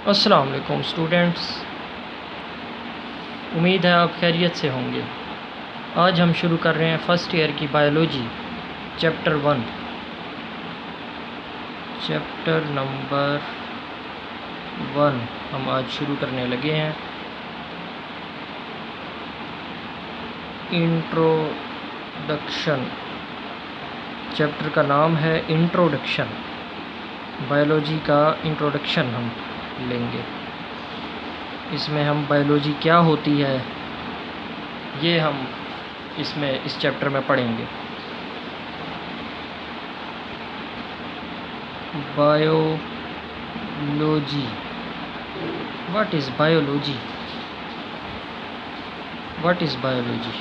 अस्सलाम वालेकुम स्टूडेंट्स, उम्मीद है आप खैरियत से होंगे। आज हम शुरू कर रहे हैं फ़र्स्ट ईयर की बायोलॉजी चैप्टर 1, चैप्टर नंबर 1 हम आज शुरू करने लगे हैं। इंट्रोडक्शन, चैप्टर का नाम है इंट्रोडक्शन। बायोलॉजी का इंट्रोडक्शन हम लेंगे। इसमें हम बायोलॉजी क्या होती है ये हम इसमें इस चैप्टर में पढ़ेंगे। Biology, what is biology? What is biology?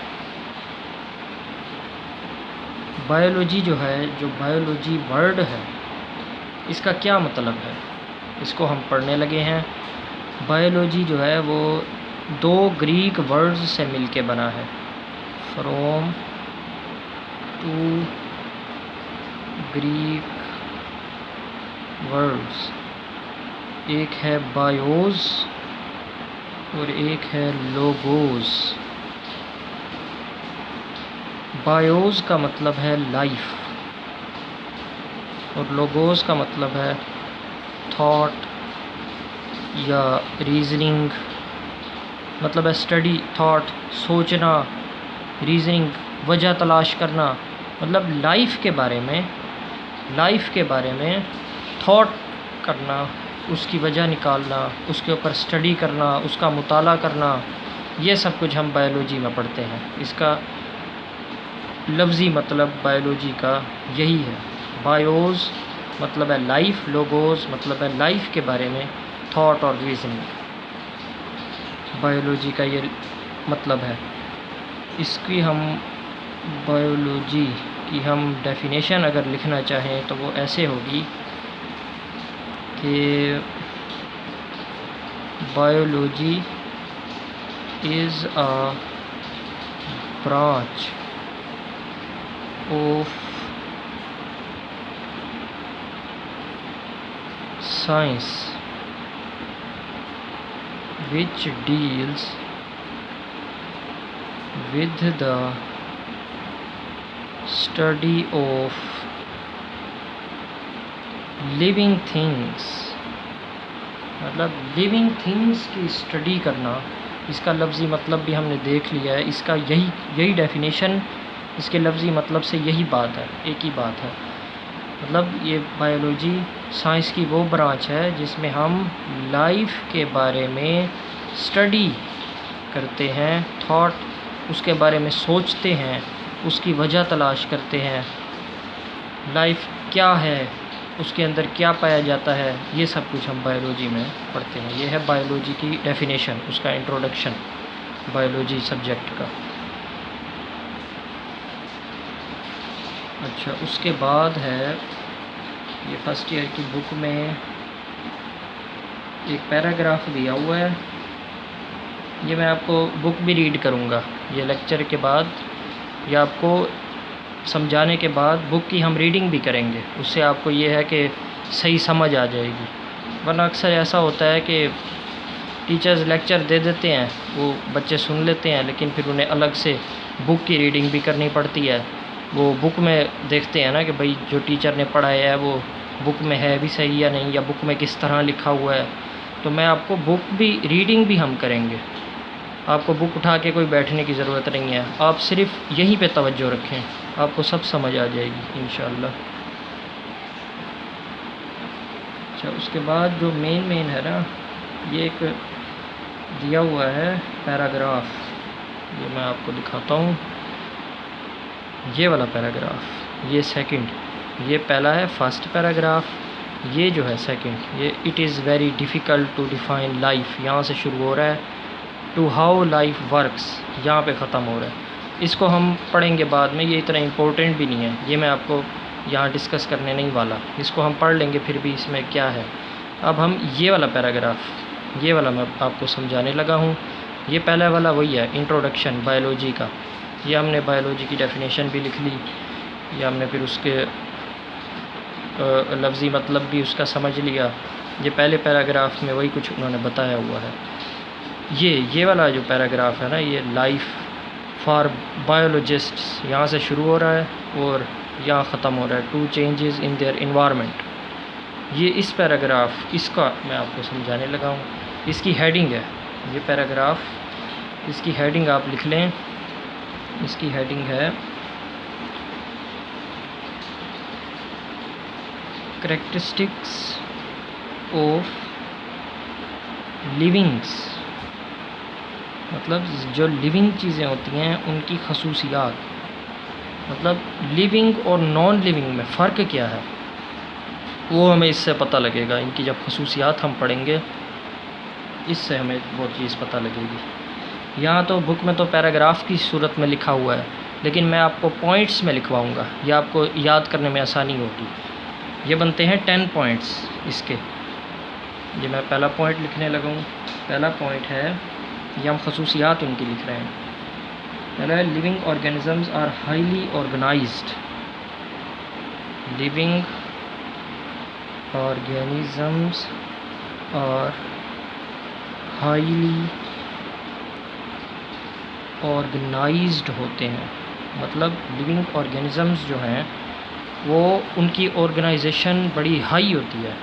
Biology जो है, जो बायोलॉजी वर्ड है, इसका क्या मतलब है, इसको हम पढ़ने लगे हैं। बायोलॉजी जो है वो 2 ग्रीक वर्ड्स से मिलके बना है, फ्रॉम 2 ग्रीक वर्ड्स। एक है बायोस और एक है लोगोस। बायोस का मतलब है लाइफ और लोगोस का मतलब है थॉट या रीजनिंग, मतलब है स्टडी, थॉट, सोचना, रीजनिंग, वजह तलाश करना, मतलब लाइफ के बारे में थॉट करना, उसकी वजह निकालना, उसके ऊपर स्टडी करना, उसका मुताला करना, ये सब कुछ हम बायोलॉजी में पढ़ते हैं। इसका लफ्ज़ी मतलब बायोलॉजी का यही है। बायोस मतलब है लाइफ, लोगोस मतलब है लाइफ के बारे में थॉट और रीजनिंग। बायोलॉजी का ये मतलब है। इसकी हम बायोलॉजी की हम डेफिनेशन अगर लिखना चाहें तो वो ऐसे होगी कि biology is a branch of science which deals with the study of living things। मतलब लिविंग थिंग्स की स्टडी करना, इसका लफ्ज़ी मतलब भी हमने देख लिया है। इसका यही डेफिनेशन, इसके लफ्ज़ी मतलब से यही बात है, एक ही बात है। मतलब ये बायोलॉजी साइंस की वो ब्रांच है जिसमें हम लाइफ के बारे में स्टडी करते हैं, थॉट, उसके बारे में सोचते हैं, उसकी वजह तलाश करते हैं, लाइफ क्या है, उसके अंदर क्या पाया जाता है, ये सब कुछ हम बायोलॉजी में पढ़ते हैं। ये है बायोलॉजी की डेफिनेशन, उसका इंट्रोडक्शन बायोलॉजी सब्जेक्ट का। अच्छा, उसके बाद है ये फर्स्ट ईयर की बुक में एक पैराग्राफ दिया हुआ है। ये मैं आपको बुक भी रीड करूँगा ये लेक्चर के बाद, या आपको समझाने के बाद बुक की हम रीडिंग भी करेंगे। उससे आपको ये है कि सही समझ आ जाएगी। वरना अक्सर ऐसा होता है कि टीचर्स लेक्चर दे देते हैं, वो बच्चे सुन लेते हैं, लेकिन फिर उन्हें अलग से बुक की रीडिंग भी करनी पड़ती है। वो बुक में देखते हैं ना कि भाई जो टीचर ने पढ़ाया है वो बुक में है भी सही या नहीं, या बुक में किस तरह लिखा हुआ है। तो मैं आपको बुक भी रीडिंग भी हम करेंगे। आपको बुक उठा के कोई बैठने की ज़रूरत नहीं है, आप सिर्फ यहीं पे तवज्जो रखें, आपको सब समझ आ जाएगी इंशाअल्लाह। अच्छा, उसके बाद जो मेन है ना, ये एक दिया हुआ है पैराग्राफ, ये मैं आपको दिखाता हूँ। ये वाला पैराग्राफ, ये सेकंड, ये पहला है फर्स्ट पैराग्राफ, ये जो है सेकंड, ये it is very difficult to define life, यहाँ से शुरू हो रहा है, टू हाउ लाइफ वर्क्स, यहाँ पे ख़त्म हो रहा है। इसको हम पढ़ेंगे बाद में, ये इतना इम्पोर्टेंट भी नहीं है, ये मैं आपको यहाँ डिस्कस करने नहीं वाला, इसको हम पढ़ लेंगे फिर भी इसमें क्या है। अब हम ये वाला पैराग्राफ, ये वाला मैं आपको समझाने लगा हूँ। ये पहला वाला वही है, इंट्रोडक्शन बायोलॉजी का। ये हमने बायोलॉजी की डेफिनेशन भी लिख ली, ये हमने फिर उसके लफ्ज़ी मतलब भी उसका समझ लिया, ये पहले पैराग्राफ में वही कुछ उन्होंने बताया हुआ है। ये वाला जो पैराग्राफ है ना, ये लाइफ फॉर बायोलॉजिस्ट्स, यहाँ से शुरू हो रहा है और यहाँ ख़त्म हो रहा है, to changes in their environment. ये इस पैराग्राफ, इसका मैं आपको समझाने लगा हूँ। इसकी हेडिंग है ये पैराग्राफ, इसकी हेडिंग आप लिख लें। इसकी हेडिंग है कैरेक्टरिस्टिक्स ऑफ लिविंग्स, मतलब जो लिविंग चीज़ें होती हैं उनकी खसूसियात। मतलब लिविंग और नॉन लिविंग में फ़र्क क्या है वो हमें इससे पता लगेगा। इनकी जब खसूसियात हम पढ़ेंगे इससे हमें वो चीज़ पता लगेगी। यहाँ तो बुक में तो पैराग्राफ की सूरत में लिखा हुआ है, लेकिन मैं आपको पॉइंट्स में लिखवाऊँगा, यह आपको याद करने में आसानी होगी। ये बनते हैं 10 पॉइंट्स इसके। ये मैं पहला पॉइंट लिखने लगा हूँ। पहला पॉइंट है, ये हम खसूसियात उनकी लिख रहे हैं। पहला है, living organisms are highly organised. Living organisms are highly organised होते हैं। मतलब लिविंग ऑर्गेनिजम्स जो हैं वो उनकी ऑर्गेनाइजेशन बड़ी हाई होती है।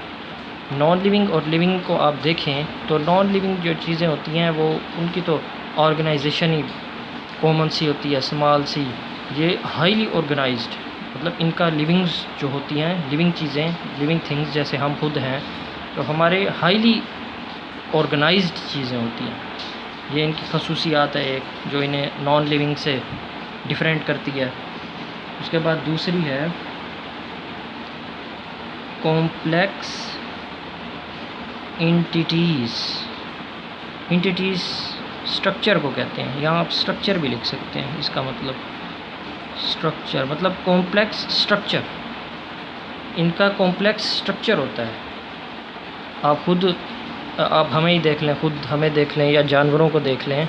नॉन लिविंग और लिविंग को आप देखें तो नॉन लिविंग जो चीज़ें होती हैं वो उनकी तो ऑर्गेनाइजेशन ही कॉमन सी होती है, स्मॉल सी। ये हाईली ऑर्गेनाइज्ड, मतलब इनका लिविंग्स जो होती हैं, लिविंग चीज़ें, लिविंग थिंग्स जैसे हम खुद हैं, तो हमारे हाईली ऑर्गेनाइज्ड चीज़ें होती हैं। ये इनकी खसूसियात है एक, जो इन्हें नॉन लिविंग से डिफरेंट करती है। उसके बाद दूसरी है कॉम्प्लेक्स एंटिटीज़। एंटिटीज़ स्ट्रक्चर को कहते हैं, यहाँ आप स्ट्रक्चर भी लिख सकते हैं। इसका मतलब स्ट्रक्चर मतलब कॉम्प्लेक्स स्ट्रक्चर, इनका कॉम्प्लेक्स स्ट्रक्चर होता है। आप खुद, आप हमें ही देख लें, खुद हमें देख लें या जानवरों को देख लें,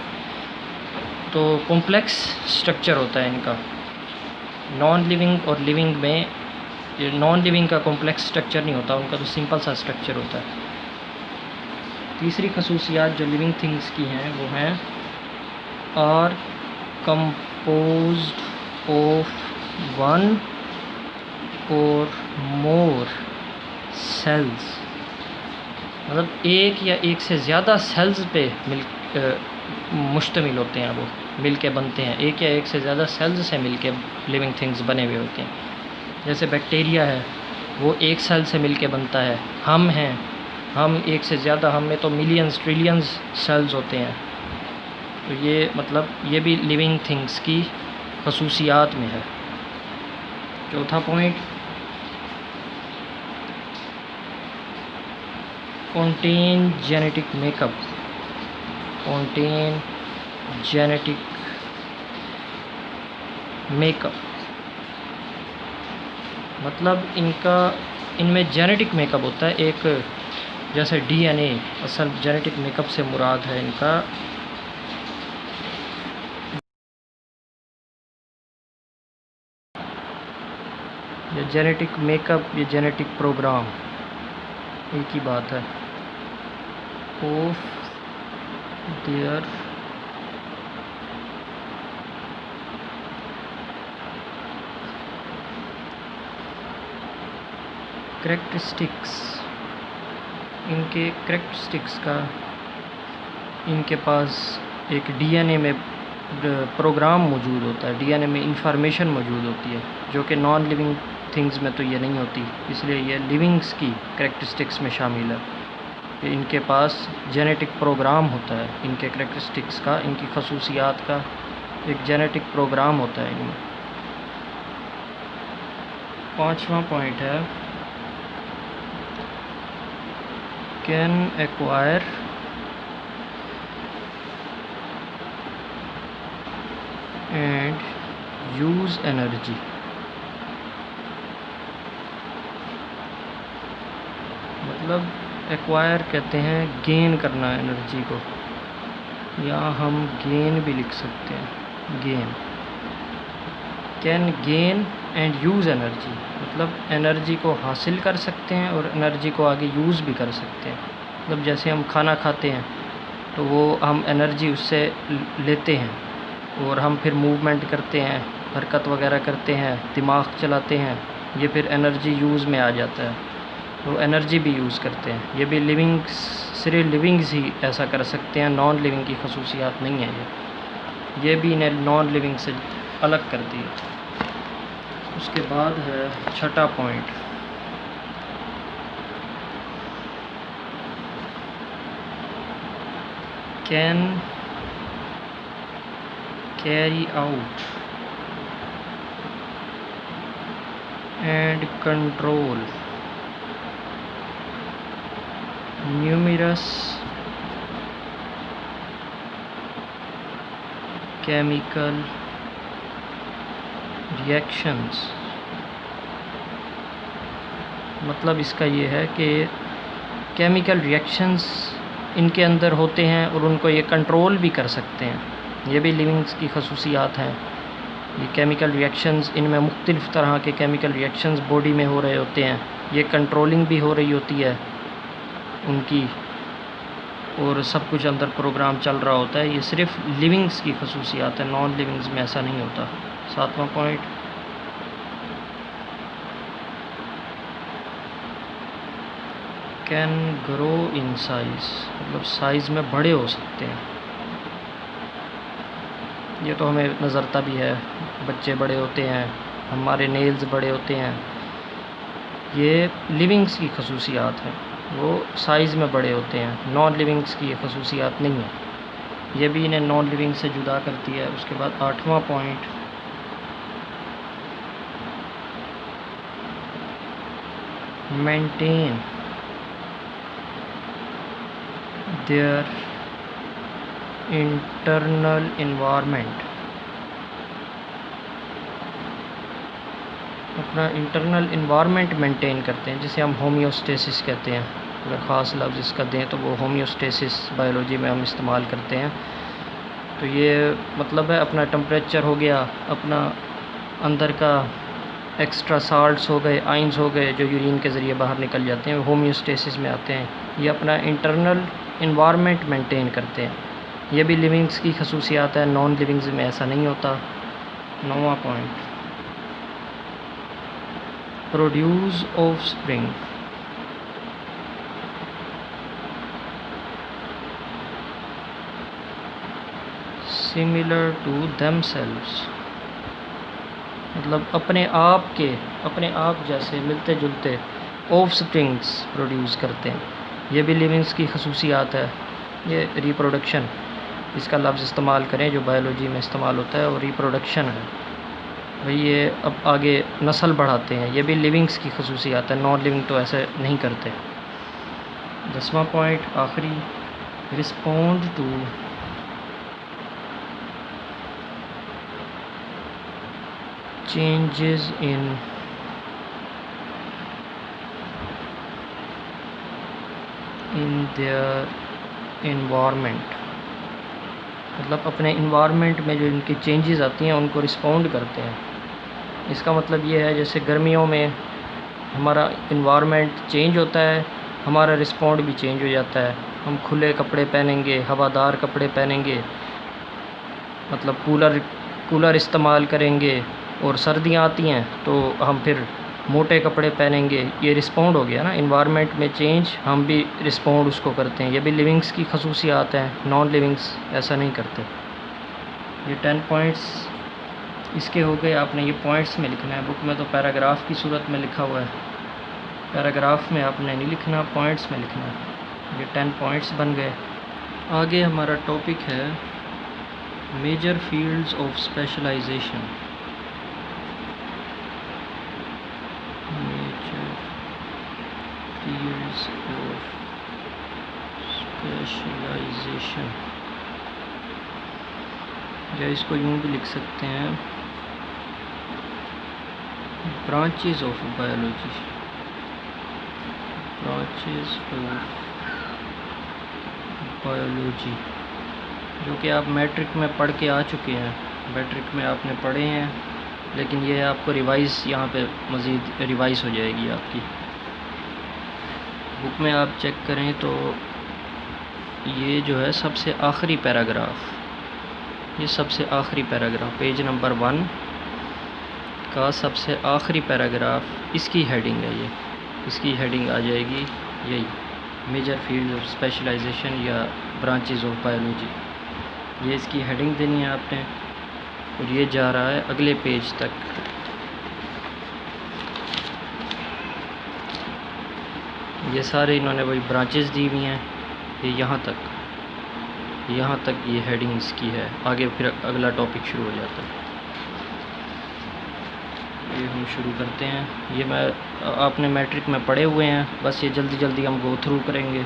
तो कॉम्प्लेक्स स्ट्रक्चर होता है इनका। नॉन लिविंग और लिविंग में, ये नॉन लिविंग का कॉम्प्लेक्स स्ट्रक्चर नहीं होता, उनका तो सिंपल सा स्ट्रक्चर होता है। तीसरी खसूसियात जो लिविंग थिंग्स की हैं वो हैं आर कंपोज्ड ऑफ वन और मोर सेल्स। मतलब एक या एक से ज़्यादा सेल्स पे मुश्तमिल होते हैं, वो मिल के बनते हैं। एक या एक से ज़्यादा सेल्स से मिल के लिविंग थिंग्स बने हुए होते हैं। जैसे बैक्टीरिया है वो एक सेल से मिल के बनता है। हम हैं, हम एक से ज़्यादा, हम में तो मिलियंस ट्रिलियंस सेल्स होते हैं। तो ये मतलब ये भी लिविंग थिंग्स की खसूसियात में है। चौथा point, contain genetic makeup. Contain genetic makeup मतलब इनमें जेनेटिक मेकअप होता है एक, जैसे डीएनए। असल जेनेटिक मेकअप से मुराद है इनका ये जेनेटिक मेकअप, ये जेनेटिक प्रोग्राम, एक ही बात है। ऑफ देयर कैरेक्टरिस्टिक्स, इनके कैरेक्टरिस्टिक्स का, इनके पास एक डीएनए में प्रोग्राम मौजूद होता है, डीएनए में इंफॉर्मेशन मौजूद होती है, जो कि नॉन लिविंग थिंग्स में तो ये नहीं होती। इसलिए ये लिविंग्स की कैरेक्टरिस्टिक्स में शामिल है कि इनके पास जेनेटिक प्रोग्राम होता है। इनके कैरेक्टरिस्टिक्स का, इनकी खसूसियात का एक जेनेटिक प्रोग्राम होता है इनमें। पाँचवा पॉइंट है, can acquire and use energy. मतलब एक्वायर कहते हैं गेन करना एनर्जी को, या हम गेन भी लिख सकते हैं, gain. Can gain and use energy, मतलब एनर्जी को हासिल कर सकते हैं और एनर्जी को आगे यूज़ भी कर सकते हैं। मतलब जैसे हम खाना खाते हैं तो वो हम एनर्जी उससे लेते हैं और हम फिर मूवमेंट करते हैं, हरकत वगैरह करते हैं, दिमाग चलाते हैं, ये फिर एनर्जी यूज़ में आ जाता है, तो एनर्जी भी यूज़ करते हैं। ये भी सिर्फ लिविंग्स ही ऐसा कर सकते हैं, नॉन लिविंग की खसूसियात नहीं है ये भी इन्हें नॉन लिविंग से अलग कर दिया। उसके बाद है छठा point, can carry out and control numerous chemical reactions. मतलब इसका ये है कि केमिकल रिएक्शंस इनके अंदर होते हैं और उनको ये कंट्रोल भी कर सकते हैं। ये भी लिविंग्स की खसूसियात हैं। ये केमिकल रिएक्शंस, इनमें मुख्तलिफ़ तरह के केमिकल रिएक्शंस बॉडी में हो रहे होते हैं, ये कंट्रोलिंग भी हो रही होती है उनकी, और सब कुछ अंदर प्रोग्राम चल रहा होता है। ये सिर्फ लिविंग्स की खसूसियात है, नॉन लिविंग्स में ऐसा नहीं होता। सातवां point, can grow in size, मतलब साइज़ में बड़े हो सकते हैं। ये तो हमें नज़रता भी है, बच्चे बड़े होते हैं, हमारे नेल्स बड़े होते हैं। ये लिविंग्स की खसूसियात हैं, वो साइज़ में बड़े होते हैं। नॉन लिविंग्स की ये खसूसियात नहीं है, ये भी इन्हें नॉन लिविंग से जुदा करती है। उसके बाद आठवां point, maintain their internal environment, अपना इंटरनल इन्वायरमेंट मेंटेन करते हैं, जिसे हम होम्योस्टेसिस कहते हैं। अगर ख़ास लफ्ज़ इसका दें तो वो होम्योस्टेसिस बायोलॉजी में हम इस्तेमाल करते हैं। तो ये मतलब है अपना टेम्परेचर हो गया, अपना अंदर का एक्स्ट्रा साल्ट्स हो गए, आइंस हो गए, जो यूरिन के ज़रिए बाहर निकल जाते हैं, होम्योस्टेसिस में आते हैं। ये अपना इंटरनल इन्वायरमेंट मेंटेन करते हैं। ये भी लिविंग्स की खसूसियात है, नॉन लिविंग्स में ऐसा नहीं होता। 9वां point, produce offspring, similar to themselves, मतलब अपने आप जैसे मिलते जुलते ऑफस्प्रिंग्स प्रोड्यूस करते हैं। ये भी लिविंग्स की खसूसियात है। ये रिप्रोडक्शन, इसका लफ्ज़ इस्तेमाल करें जो बायोलॉजी में इस्तेमाल होता है, और रिप्रोडक्शन है भाई, ये अब आगे नस्ल बढ़ाते हैं। ये भी लिविंग्स की खसूसियात है, नॉन लिविंग तो ऐसे नहीं करते। 10वां पॉइंट आखिरी, respond to changes in their environment, मतलब अपने इन्वायरमेंट में जो इनकी चेंजेस आती हैं उनको रिस्पोंड करते हैं। इसका मतलब ये है जैसे गर्मियों में हमारा इन्वायरमेंट चेंज होता है, हमारा रिस्पोंड भी चेंज हो जाता है। हम खुले कपड़े पहनेंगे, हवादार कपड़े पहनेंगे, मतलब कूलर इस्तेमाल करेंगे, और सर्दियाँ आती हैं तो हम फिर मोटे कपड़े पहनेंगे। ये रिस्पोंड हो गया ना, इन्वायरमेंट में चेंज, हम भी रिस्पोंड उसको करते हैं। ये भी लिविंग्स की खसूसियात हैं, नॉन लिविंग्स ऐसा नहीं करते। ये 10 पॉइंट्स इसके हो गए। आपने ये पॉइंट्स में लिखना है, बुक में तो पैराग्राफ की सूरत में लिखा हुआ है, पैराग्राफ में आपने नहीं लिखना, पॉइंट्स में लिखना है। ये 10 पॉइंट्स बन गए। आगे हमारा टॉपिक है major fields of specialisation. Fields of specialisation, या इसको यूँ भी लिख सकते हैं branches of biology, branches of biology, जो कि आप मैट्रिक में पढ़ के आ चुके हैं। मैट्रिक में आपने पढ़े हैं लेकिन ये आपको रिवाइज़ यहाँ पे मज़ीद रिवाइज़ हो जाएगी आपकी बुक में। आप चेक करें तो ये जो है सबसे आखिरी पैराग्राफ, ये सबसे आखिरी पैराग्राफ पेज नंबर 1 का सबसे आखिरी पैराग्राफ, इसकी हेडिंग है ये, इसकी हेडिंग आ जाएगी यही, मेजर फील्ड ऑफ स्पेशलाइजेशन या ब्रांचेस ऑफ बायोलॉजी। ये इसकी हेडिंग देनी है आपने, और ये जा रहा है अगले पेज तक। ये सारे इन्होंने वही ब्रांचेस दी हुई हैं, ये यहाँ तक ये हेडिंग इसकी है। आगे फिर अगला टॉपिक शुरू हो जाता है। ये हम शुरू करते हैं। ये मैं आपने मैट्रिक में पढ़े हुए हैं, बस ये जल्दी जल्दी हम गो थ्रू करेंगे।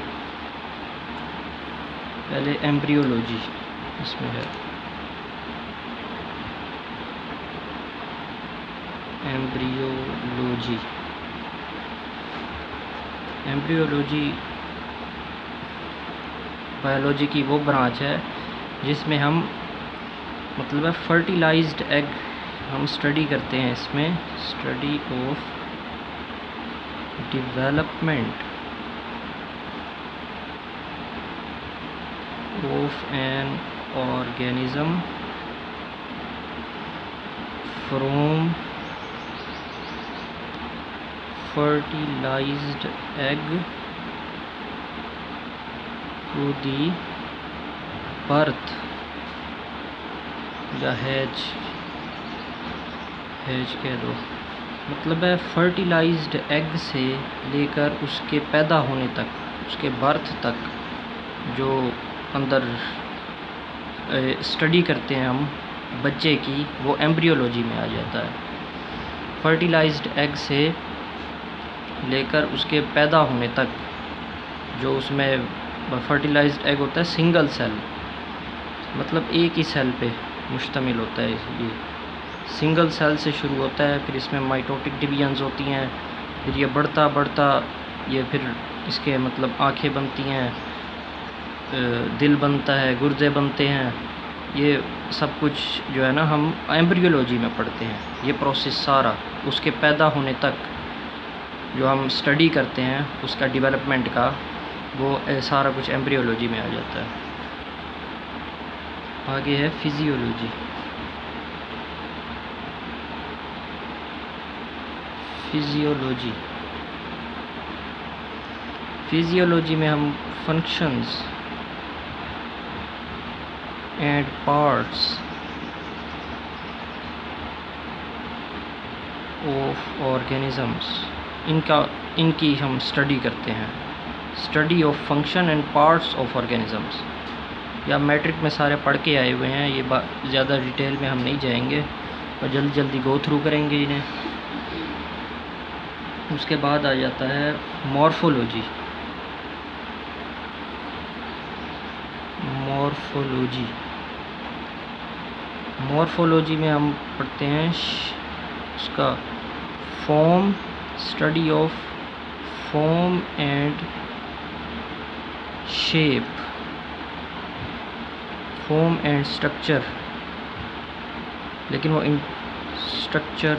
पहले एम्ब्रियोलॉजी इसमें है, एम्ब्रियोलॉजी। एम्ब्रियोलॉजी बायोलॉजी की वो ब्रांच है जिसमें हम मतलब है फर्टिलाइज्ड एग हम स्टडी करते हैं। इसमें study of development of an organism from fertilized egg to the birth या हैज कह दो, मतलब है फर्टिलाइज्ड एग से लेकर उसके पैदा होने तक, उसके बर्थ तक जो अंदर स्टडी करते हैं हम बच्चे की, वो एम्ब्रियोलॉजी में आ जाता है। फर्टिलाइज्ड एग से लेकर उसके पैदा होने तक जो उसमें फर्टिलाइज्ड एग होता है सिंगल सेल, मतलब एक ही सेल पे मुश्तमिल होता है। ये सिंगल सेल से शुरू होता है, फिर इसमें माइटोटिक डिवीजन्स होती हैं, फिर ये बढ़ता बढ़ता ये फिर इसके मतलब आँखें बनती हैं, दिल बनता है, गुर्दे बनते हैं। ये सब कुछ जो है ना हम एम्ब्रियोलॉजी में पढ़ते हैं। ये प्रोसेस सारा उसके पैदा होने तक जो हम स्टडी करते हैं उसका डेवलपमेंट का, वो सारा कुछ एम्ब्रियोलॉजी में आ जाता है। आगे है फिजियोलॉजी। फिजियोलॉजी में हम functions and parts of organisms, इनकी हम स्टडी करते हैं। Study of function and parts of organisms, या मैट्रिक में सारे पढ़ के आए हुए हैं, ये ज़्यादा डिटेल में हम नहीं जाएंगे और जल्दी जल्दी गो थ्रू करेंगे इन्हें। उसके बाद आ जाता है मॉर्फोलॉजी। मॉर्फोलॉजी में हम पढ़ते हैं उसका form, study of form and shape, form and structure, लेकिन वो स्ट्रक्चर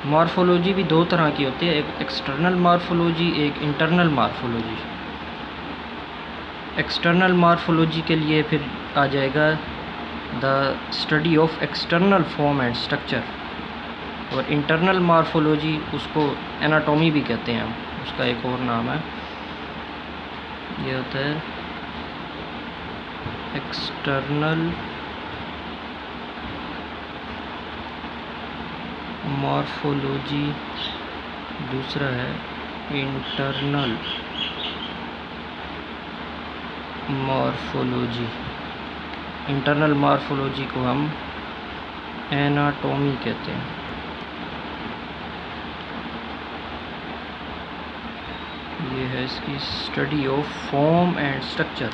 मॉर्फोलॉजी भी दो तरह की होती है, एक एक्सटर्नल मॉर्फोलॉजी, एक इंटरनल मॉर्फोलॉजी। एक्सटर्नल मॉर्फोलॉजी के लिए फिर आ जाएगा the study of external form and structure, और इंटरनल मॉर्फोलॉजी उसको एनाटॉमी भी कहते हैं हम, उसका एक और नाम है। ये होता है एक्सटर्नल मॉर्फोलॉजी, दूसरा है इंटरनल मॉर्फोलॉजी। इंटरनल मॉर्फोलॉजी को हम एनाटॉमी कहते हैं। ये है इसकी study of form and structure.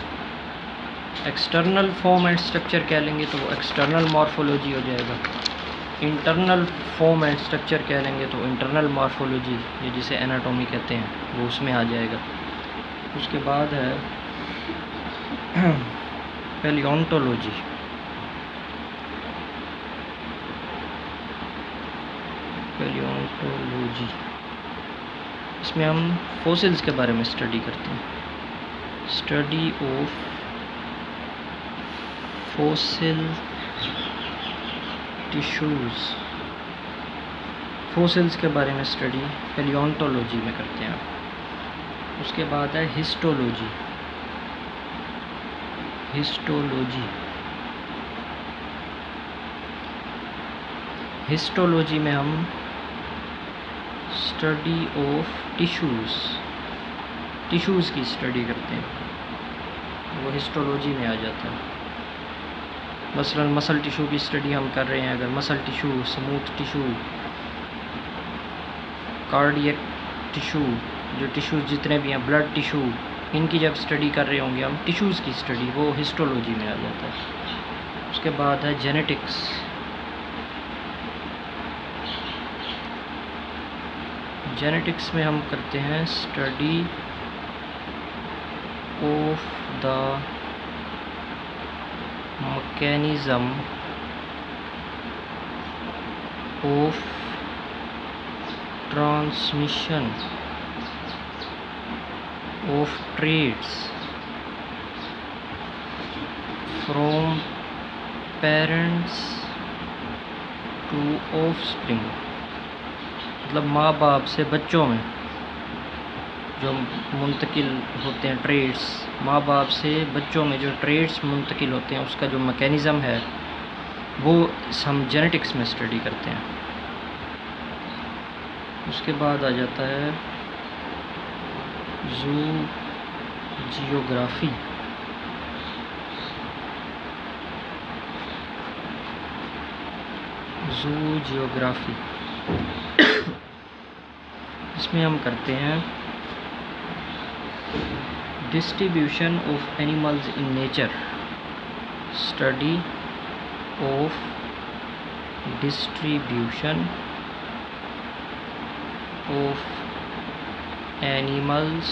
External form and structure कह लेंगे तो वो एक्सटर्नल मॉर्फोलॉजी हो जाएगा। इंटरनल फॉर्म एंड स्ट्रक्चर कह लेंगे तो इंटरनल मॉर्फोलॉजी, ये जिसे एनाटॉमी कहते हैं, वो उसमें आ जाएगा। उसके बाद है पैलियोंटोलॉजी, पैलियोंटोलॉजी इसमें हम फॉसिल्स के बारे में स्टडी करते हैं, study of fossil tissues, fossils के बारे में स्टडी पैलियोंटोलॉजी में करते हैं। उसके बाद है हिस्टोलॉजी, हिस्टोलॉजी, हिस्टोलॉजी में हम स्टडी ऑफ टिश्यूज़, टिश्यूज़ की स्टडी करते हैं, वो हिस्टोलॉजी में आ जाता है। मसलन मसल टिश्यू की स्टडी हम कर रहे हैं, अगर muscle tissue, smooth tissue, cardiac tissue, जो टिश्यूज़ जितने भी हैं, ब्लड टिश्यू, इनकी जब स्टडी कर रहे होंगे हम, टिश्यूज़ की स्टडी, वो हिस्टोलॉजी में आ जाता है। उसके बाद है जेनेटिक्स, जेनेटिक्स में हम करते हैं study of the mechanism of transmission of traits from parents to offspring, मतलब माँ बाप से बच्चों में जो मुंतकिल होते हैं ट्रेट्स, माँ बाप से बच्चों में जो ट्रेट्स मुंतकिल होते हैं, उसका जो मैकेनिज़्म है वो हम जेनेटिक्स में स्टडी करते हैं। उसके बाद आ जाता है ज़ूजियोग्राफी, ज़ूजियोग्राफी इसमें हम करते हैं distribution of animals in nature, study of distribution of animals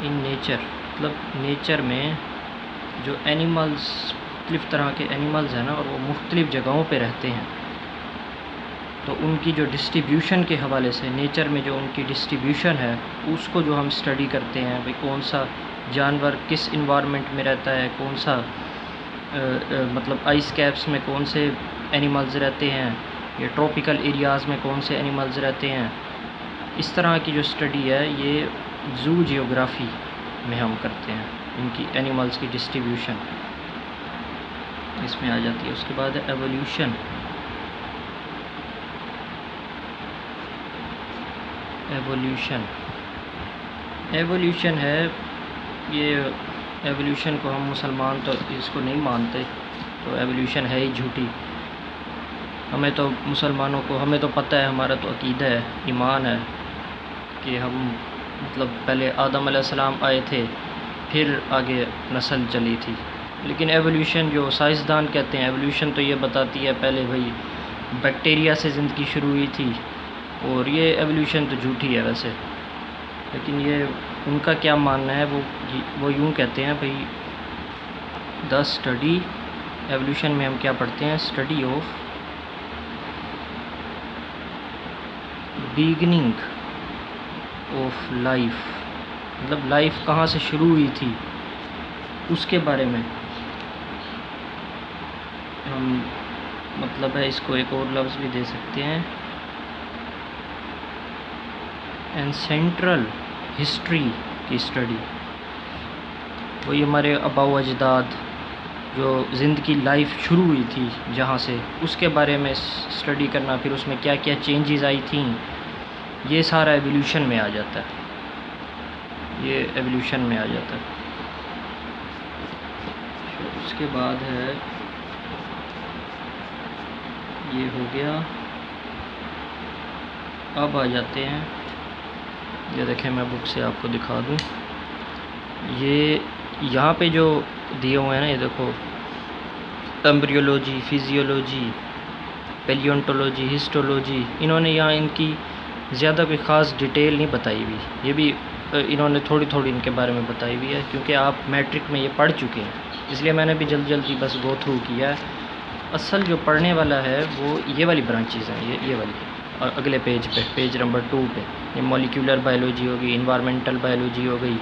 in nature, मतलब नेचर में जो एनिमल्स, मुख्तलिफ़ तरह के एनिमल्स हैं ना, और वो मुख्तलिफ़ जगहों पे रहते हैं, तो उनकी जो डिस्ट्रीब्यूशन के हवाले से नेचर में जो उनकी डिस्ट्रीब्यूशन है, उसको जो हम स्टडी करते हैं, भाई कौन सा जानवर किस इन्वायरमेंट में रहता है, कौन सा मतलब आइस कैप्स में कौन से एनिमल्स रहते हैं, या ट्रॉपिकल एरियाज़ में कौन से एनिमल्स रहते हैं, इस तरह की जो स्टडी है ये ज़ूजियोग्राफी में हम करते हैं, इनकी एनिमल्स की डिस्ट्रीब्यूशन इसमें आ जाती है। उसके बाद है एवोल्यूशन, एवोल्यूशन, एवोल्यूशन है ये, एवोल्यूशन को हम मुसलमान तो इसको नहीं मानते, तो एवोल्यूशन है ही झूठी। हमें तो मुसलमानों को, हमें तो पता है, हमारा तो अकीदा है, ईमान है कि हम मतलब पहले आदम अलैहिस्सलाम आए थे, फिर आगे नस्ल चली थी। लेकिन एवोल्यूशन जो साइंसदान कहते हैं, एवोल्यूशन तो ये बताती है पहले भाई बैक्टीरिया से ज़िंदगी शुरू हुई थी, और ये एवोल्यूशन तो झूठी है वैसे। लेकिन ये उनका क्या मानना है, वो यूँ कहते हैं भाई द स्टडी, एवोल्यूशन में हम क्या पढ़ते हैं, study of beginning of life, मतलब लाइफ कहाँ से शुरू हुई थी उसके बारे में हम, मतलब है इसको एक और लफ्ज़ भी दे सकते हैं, एंसेंट्रल हिस्ट्री की स्टडी, वही हमारे आबाओ अजदाद जो ज़िंदगी लाइफ शुरू हुई थी जहाँ से, उसके बारे में स्टडी करना, फिर उसमें क्या क्या चेंजेस आई थी, ये सारा एवोल्यूशन में आ जाता है, ये एवोल्यूशन में आ जाता है। उसके बाद है, ये हो गया। अब आ जाते हैं, ये देखें मैं बुक से आपको दिखा दूँ, ये यहाँ पे जो दिए हुए हैं ना, ये देखो एम्ब्रियोलॉजी, फिजियोलॉजी, पैलियोंटोलॉजी, हिस्टोलॉजी, इन्होंने यहाँ इनकी ज़्यादा कोई ख़ास डिटेल नहीं बताई हुई। ये भी इन्होंने थोड़ी थोड़ी इनके बारे में बताई हुई है, क्योंकि आप मैट्रिक में ये पढ़ चुके हैं, इसलिए मैंने भी जल्दी बस गो थ्रू किया है। असल जो पढ़ने वाला है वो ये वाली ब्रांचेज़ हैं, ये वाली। और अगले पेज पे, पेज नंबर 2 पे, ये मॉलिक्यूलर बायोलॉजी हो गई, इन्वायरमेंटल बायोलॉजी हो गई,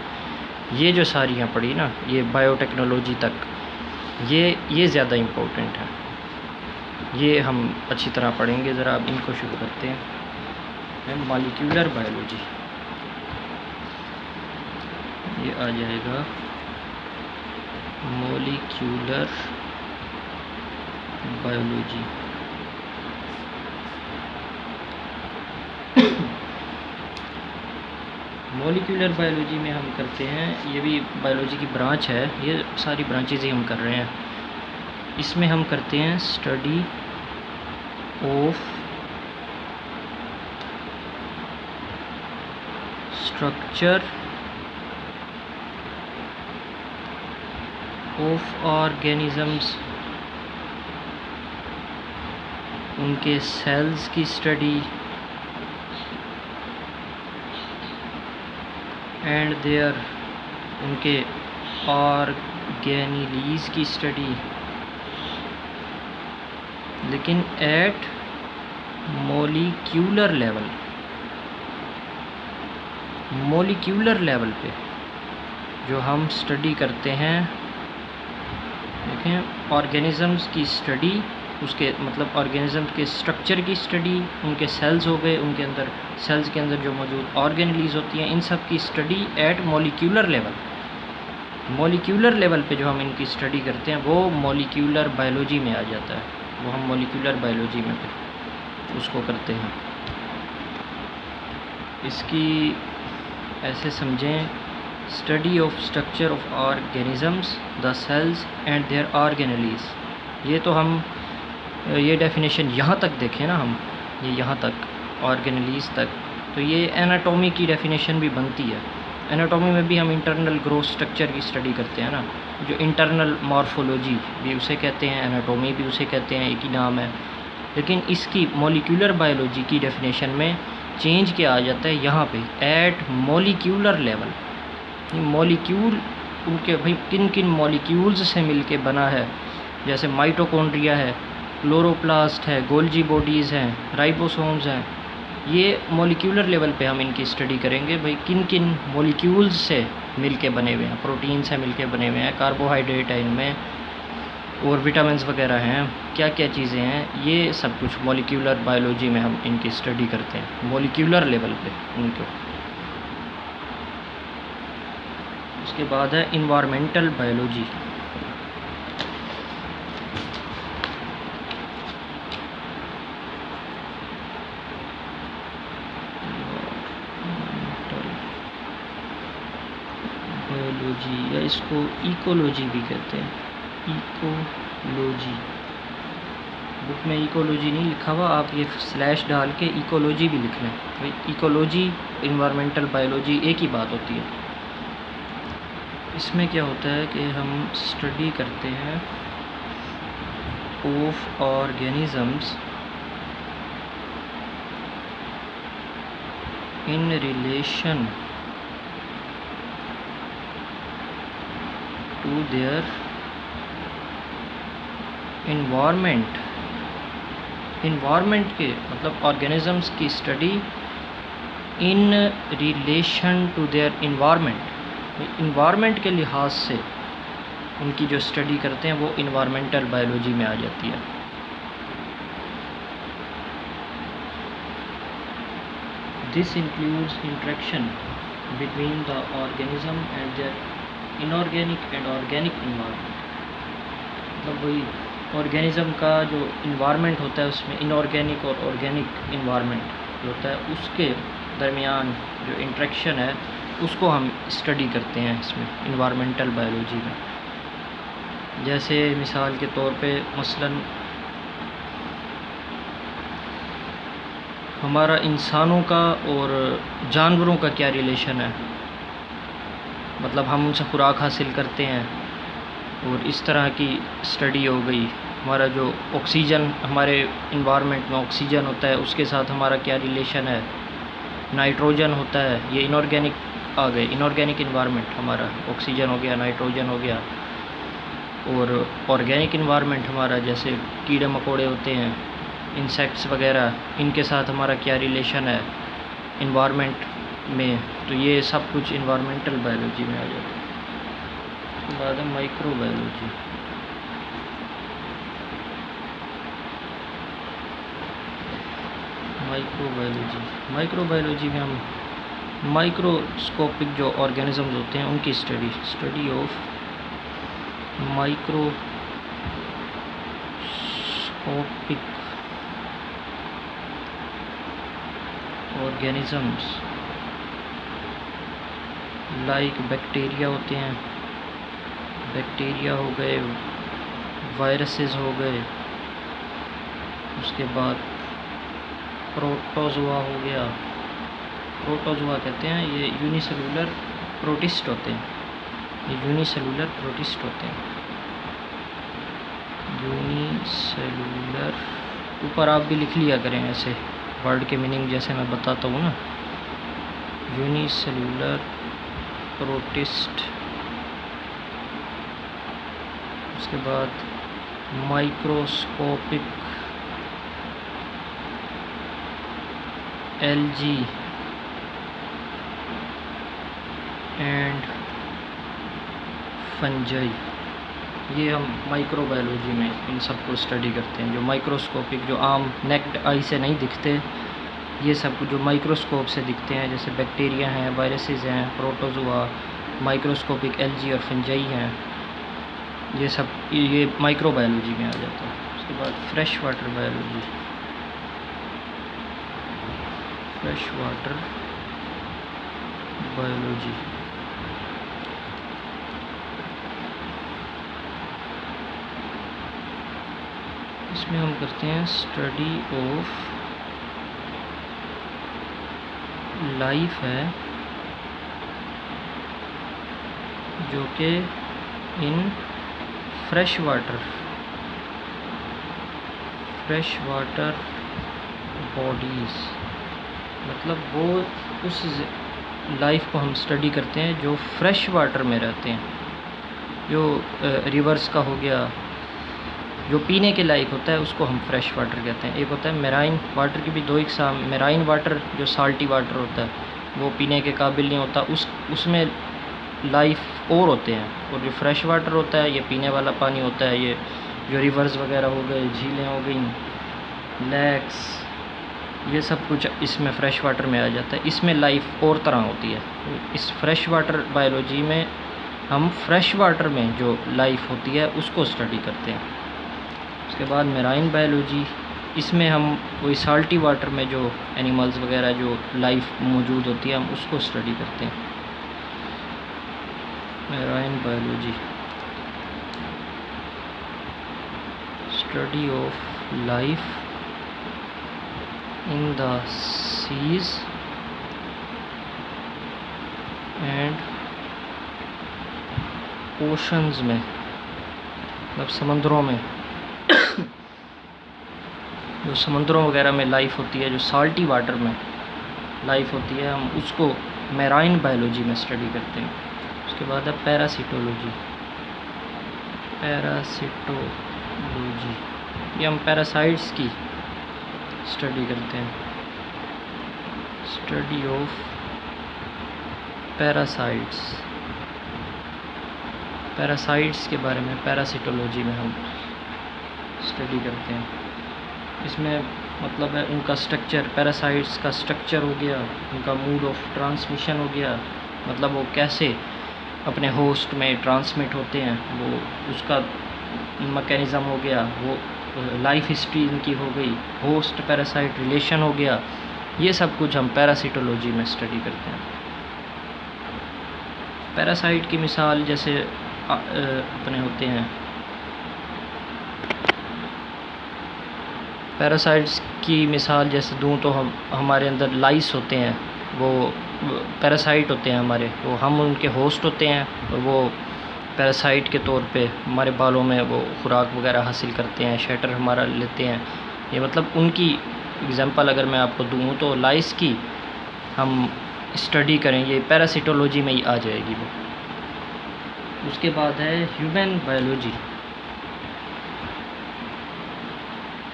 ये जो सारी यहाँ पढ़ी ना, ये बायोटेक्नोलॉजी तक, ये ज़्यादा इम्पोर्टेंट है, ये हम अच्छी तरह पढ़ेंगे। ज़रा अब इनको शुरू करते हैं। मॉलिक्यूलर बायोलॉजी, ये आ जाएगा मॉलिक्यूलर बायोलॉजी। मॉलिक्यूलर बायोलॉजी में हम करते हैं, ये भी बायोलॉजी की ब्रांच है, ये सारी ब्रांचेज ही हम कर रहे हैं। इसमें हम करते हैं study of structure of organisms, उनके सेल्स की स्टडी एंड देयर, उनके ऑर्गेनीलीज की स्टडी, लेकिन at molecular level. Molecular level पे जो हम स्टडी करते हैं, देखें, ऑर्गेनिजम्स की स्टडी, उसके मतलब ऑर्गेनिज्म के स्ट्रक्चर की स्टडी, उनके सेल्स हो गए, उनके अंदर सेल्स के अंदर जो मौजूद ऑर्गेनलीज होती हैं, इन सब की study eight molecular level. Molecular level पे जो हम इनकी स्टडी करते हैं वो मॉलिक्यूलर बायोलॉजी में आ जाता है, वो हम मॉलिक्यूलर बायोलॉजी में फिर उसको करते हैं। इसकी ऐसे समझें, study of structure of organisms, the cells and their organelles. ये तो हम ये डेफिनेशन यहाँ तक देखें ना, हम ये यहाँ तक ऑर्गेनलीज तक, तो ये एनाटॉमी की डेफिनेशन भी बनती है। एनाटॉमी में भी हम इंटरनल ग्रोथ स्ट्रक्चर की स्टडी करते हैं ना, जो इंटरनल मॉर्फोलॉजी भी उसे कहते हैं, एनाटॉमी भी उसे कहते हैं, एक ही नाम है। लेकिन इसकी मॉलिक्यूलर बायोलॉजी की डेफिनेशन में चेंज क्या आ जाता है यहाँ पे, एट मॉलिक्यूलर लेवल। मॉलिक्यूल उनके भाई किन किन मॉलिक्यूल्स से मिलके बना है, जैसे माइटोकॉन्ड्रिया है, क्लोरोप्लास्ट है, गोल्जी बॉडीज़ हैं, राइबोसोम्स हैं, ये मॉलिक्यूलर लेवल पे हम इनकी स्टडी करेंगे। भाई किन किन मॉलिक्यूल्स से मिलके बने हुए हैं, प्रोटीन से मिलके बने हुए हैं, कार्बोहाइड्रेट है इनमें, और विटामिन्स वगैरह हैं, क्या क्या चीज़ें हैं, ये सब कुछ मॉलिक्यूलर बायोलॉजी में हम इनकी स्टडी करते हैं, मॉलिक्यूलर लेवल पे उनको। उसके बाद है इन्वायरमेंटल बायोलॉजी। बायोलॉजी या इसको इकोलॉजी भी कहते हैं, इकोलॉजी। बुक में इकोलॉजी नहीं लिखा हुआ, आप ये स्लैश डाल के इकोलॉजी भी लिख लें। भाई इकोलॉजी, इन्वायरमेंटल बायोलॉजी एक ही बात होती है। इसमें क्या होता है कि हम स्टडी करते हैं of organisms in relation to their environment. Environment के मतलब ऑर्गेनिजम्स की study in relation to their environment. Environment के लिहाज से उनकी जो स्टडी करते हैं वो इन्वायरमेंटल बायोलॉजी में आ जाती है। This includes interaction between the organism and their inorganic and organic environment. मतलब वही ऑर्गेनिज्म का जो इन्वायरमेंट होता है उसमें इनऑर्गेनिक और ऑर्गेनिक इन्वायरमेंट जो होता है उसके दरमियान जो इंटरेक्शन है उसको हम स्टडी करते हैं इसमें इन्वायरमेंटल बायोलॉजी में। जैसे मिसाल के तौर पे मसलन हमारा इंसानों का और जानवरों का क्या रिलेशन है, मतलब हम उनसे खुराक हासिल करते हैं और इस तरह की स्टडी हो गई। हमारा जो ऑक्सीजन, हमारे इन्वायरमेंट में ऑक्सीजन होता है उसके साथ हमारा क्या रिलेशन है, नाइट्रोजन होता है, ये इनऑर्गेनिक आ गए। इनऑर्गेनिक इन्वायरमेंट हमारा ऑक्सीजन हो गया, नाइट्रोजन हो गया। और ऑर्गेनिक इन्वायरमेंट हमारा जैसे कीड़े मकोड़े होते हैं, इंसेक्ट्स वगैरह, इनके साथ हमारा क्या रिलेशन है इन्वायरमेंट में, तो ये सब कुछ इन्वायरमेंटल बायोलॉजी में आ जाता है। उसके बाद है माइक्रोबायोलॉजी। माइक्रोबायोलॉजी में हम माइक्रोस्कोपिक जो ऑर्गेनिजम्स होते हैं उनकी study of microscopic organisms like bacteria होते हैं, बैक्टीरिया हो गए, वायरसेस हो गए, उसके बाद प्रोटोजोआ हो गया। प्रोटोजोआ कहते हैं, ये यूनिसेलुलर प्रोटिस्ट होते हैं, ये यूनिसेलुलर प्रोटिस्ट होते हैं। यूनिसेलुलर ऊपर आप भी लिख लिया करें ऐसे वर्ड के मीनिंग जैसे मैं बताता हूँ ना। Unicellular protist. उसके बाद माइक्रोस्कोपिक एल्गी एंड फंजाई, ये हम माइक्रोबायोलॉजी में इन सब को स्टडी करते हैं। जो माइक्रोस्कोपिक, जो आम नेक्ड आई से नहीं दिखते, ये सब जो माइक्रोस्कोप से दिखते हैं, जैसे बैक्टीरिया हैं, वायरसेस हैं, प्रोटोजोआ, माइक्रोस्कोपिक एल्गी और फंजाई हैं, ये सब ये माइक्रोबायोलॉजी में आ जाता है। उसके बाद fresh water biology. Fresh water biology इसमें हम करते हैं स्टडी ऑफ लाइफ है जो कि इन फ्रेश वाटर बॉडीज़, मतलब वो उस लाइफ को हम स्टडी करते हैं जो फ्रेश वाटर में रहते हैं, जो रिवर्स का हो गया, जो पीने के लायक होता है उसको हम फ्रेश वाटर कहते हैं। एक होता है मेराइन वाटर की भी दो इकसाम, मेराइन वाटर जो साल्टी वाटर होता है वो पीने के काबिल नहीं होता, उसमें लाइफ और होते हैं। और जो फ्रेश वाटर होता है ये पीने वाला पानी होता है, ये जो रिवर्स वगैरह हो गए, झीलें हो गई, लेक्स, ये सब कुछ इसमें फ्रेश वाटर में आ जाता है। इसमें लाइफ और तरह होती है। इस फ्रेश वाटर बायोलॉजी में हम फ्रेश वाटर में जो लाइफ होती है उसको स्टडी करते हैं। उसके बाद मेराइन बायोलॉजी, इसमें हम कोई साल्टी वाटर में जो एनिमल्स वगैरह जो लाइफ मौजूद होती है हम उसको स्टडी करते हैं। Marine biology study of life in the seas and oceans में, मतलब समंदरों में जो समुद्रों वगैरह में लाइफ होती है, जो साल्टी वाटर में लाइफ होती है, हम उसको मेराइन बायोलॉजी में स्टडी करते हैं। उसके बाद है पैरासिटोलॉजी। ये हम पैरासाइट्स की स्टडी करते हैं। स्टडी ऑफ पैरासाइट्स के बारे में पैरासिटोलॉजी में हम स्टडी करते हैं। इसमें मतलब है उनका स्ट्रक्चर, पैरासाइट्स का स्ट्रक्चर हो गया, उनका मोड ऑफ ट्रांसमिशन हो गया, मतलब वो कैसे अपने होस्ट में ट्रांसमिट होते हैं, वो उसका मैकेनिज़्म हो गया, वो लाइफ हिस्ट्री इनकी हो गई, होस्ट पैरासाइट रिलेशन हो गया, ये सब कुछ हम पैरासिटोलॉजी में स्टडी करते हैं। पैरासाइट की मिसाल जैसे अपने होते हैं, पैरासाइट्स की मिसाल जैसे दूँ तो हमारे अंदर लाइस होते हैं, वो पैरासाइट होते हैं हमारे, वो हम उनके होस्ट होते हैं और वो पैरासाइट के तौर पे हमारे बालों में वो खुराक वगैरह हासिल करते हैं, शेल्टर हमारा लेते हैं। ये मतलब उनकी एग्जांपल अगर मैं आपको दूँ तो लाइस की हम स्टडी करें, ये पैरासिटोलॉजी में ही आ जाएगी वो। उसके बाद है ह्यूमन बायोलॉजी।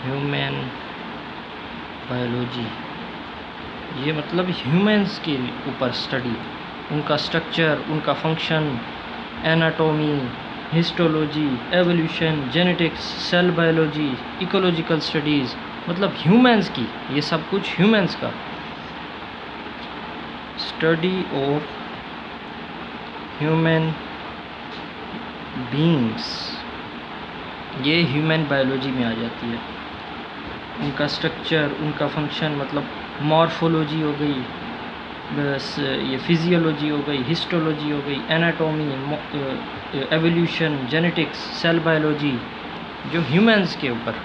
ह्यूमन बायोलॉजी ये मतलब ह्यूमंस के ऊपर स्टडी, उनका स्ट्रक्चर, उनका function, anatomy, histology, evolution, genetics, cell biology, ecological studies, मतलब ह्यूमंस की, ये सब कुछ ह्यूमंस का स्टडी ऑफ ह्यूमन बीइंग्स, ये ह्यूमन बायोलॉजी में आ जाती है। उनका स्ट्रक्चर, उनका फंक्शन, मतलब मॉर्फोलॉजी हो गई, बस ये फिजियोलॉजी हो गई, हिस्टोलॉजी हो गई, anatomy, evolution, genetics, cell biology, जो ह्यूमंस के ऊपर,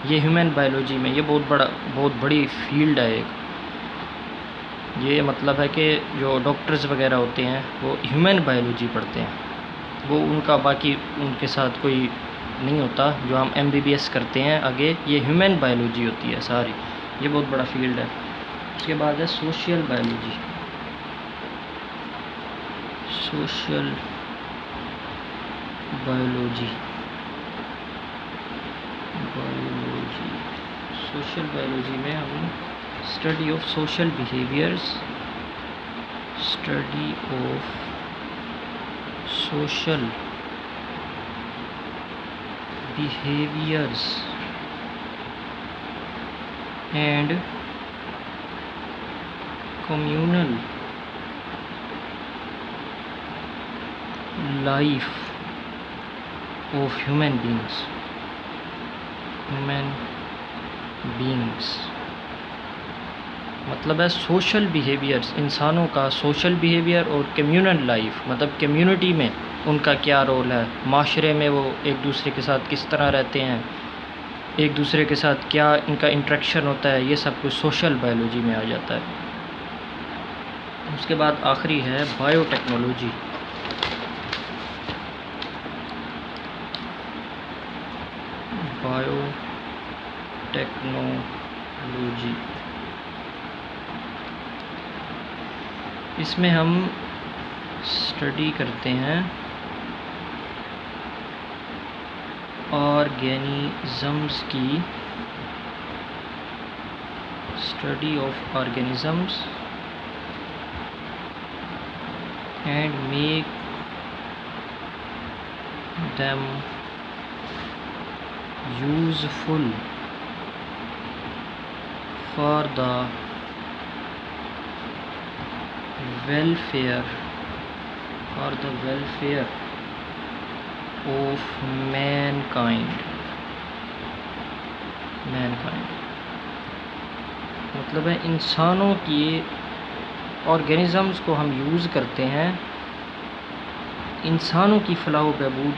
ये ह्यूमन बायोलॉजी में, ये बहुत बड़ी फील्ड है एक। ये मतलब है कि जो डॉक्टर्स वगैरह होते हैं वो ह्यूमन बायोलॉजी पढ़ते हैं, वो उनका बाकी उनके साथ कोई नहीं होता। जो हम MBBS करते हैं आगे, ये ह्यूमन बायोलॉजी होती है सारी, ये बहुत बड़ा फील्ड है। उसके बाद है social biology. Social biology social biology में हम study of social behaviours, study of social behaviours and communal life of human beings। मतलब है सोशल बिहेवियर्स, इंसानों का सोशल बिहेवियर, और कम्युनल लाइफ मतलब कम्युनिटी में उनका क्या रोल है, माशरे में वो एक दूसरे के साथ किस तरह रहते हैं, एक दूसरे के साथ क्या इनका इंटरेक्शन होता है, ये सब कुछ सोशल बायोलॉजी में आ जाता है। उसके बाद आखिरी है बायोटेक्नोलॉजी। बायोटेक्नोलॉजी इसमें हम स्टडी करते हैं ऑर्गेनिज़म्स की, study of organisms and make them useful for the welfare of mankind। मतलब है इंसानों की ऑर्गेनिज़म्स को हम यूज़ करते हैं इंसानों की फलाह व बहबूद,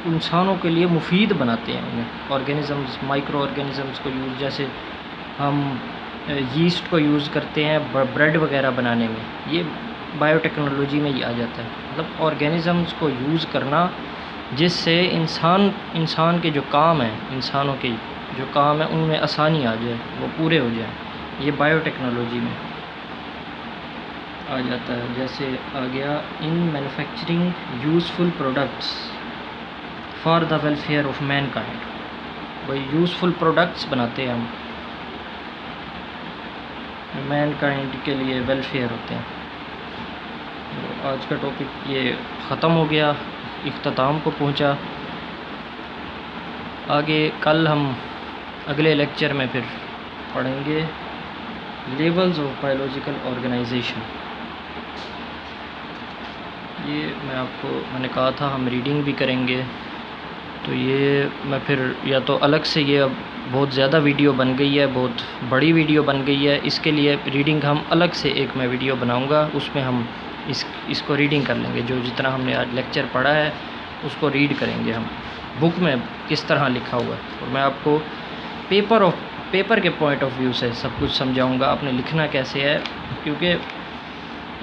इंसानों के लिए मुफीद बनाते हैं उन्हें। ऑर्गेनिज़म्स, माइक्रो ऑर्गेनिज़म्स को यूज़, जैसे हम यीस्ट को यूज़ करते हैं ब्रेड वगैरह बनाने में, ये बायोटेक्नोलॉजी में ही आ जाता है। मतलब ऑर्गेनिज़म्स को यूज़ करना जिससे इंसान के जो काम हैं, इंसानों के जो काम है उनमें आसानी आ जाए, वो पूरे हो जाए, ये बायोटेक्नोलॉजी में आ जाता है। जैसे आ गया in manufacturing useful products for the welfare of Mankind, वही यूज़फुल प्रोडक्ट्स बनाते हैं हम, मैनकाइंड के लिए वेलफेयर होते हैं। तो आज का टॉपिक ये ख़त्म हो गया, इख्तिताम को पहुंचा। आगे कल हम अगले लेक्चर में फिर पढ़ेंगे लेवल्स ऑफ बायोलॉजिकल ऑर्गेनाइजेशन। ये मैंने कहा था हम रीडिंग भी करेंगे, तो ये मैं फिर या तो अलग से, ये अब बहुत ज़्यादा वीडियो बन गई है, बहुत बड़ी वीडियो बन गई है, इसके लिए रीडिंग हम अलग से एक मैं वीडियो बनाऊंगा, उसमें हम इसको रीडिंग कर लेंगे। जो जितना हमने आज लेक्चर पढ़ा है उसको रीड करेंगे हम, बुक में किस तरह लिखा हुआ है, और मैं आपको पेपर के पॉइंट ऑफ व्यू से सब कुछ समझाऊंगा आपने लिखना कैसे है, क्योंकि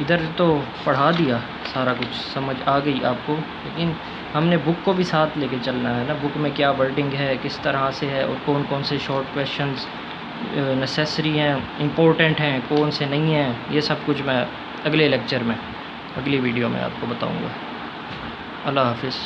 इधर तो पढ़ा दिया, सारा कुछ समझ आ गई आपको, लेकिन हमने बुक को भी साथ लेके चलना है ना। बुक में क्या वर्डिंग है, किस तरह से है, और कौन कौन से शॉर्ट क्वेश्चंस नेसेसरी हैं, इम्पोर्टेंट हैं, कौन से नहीं हैं, ये सब कुछ मैं अगले लेक्चर में, अगली वीडियो में आपको बताऊँगा। अल्लाह हाफ़िज़।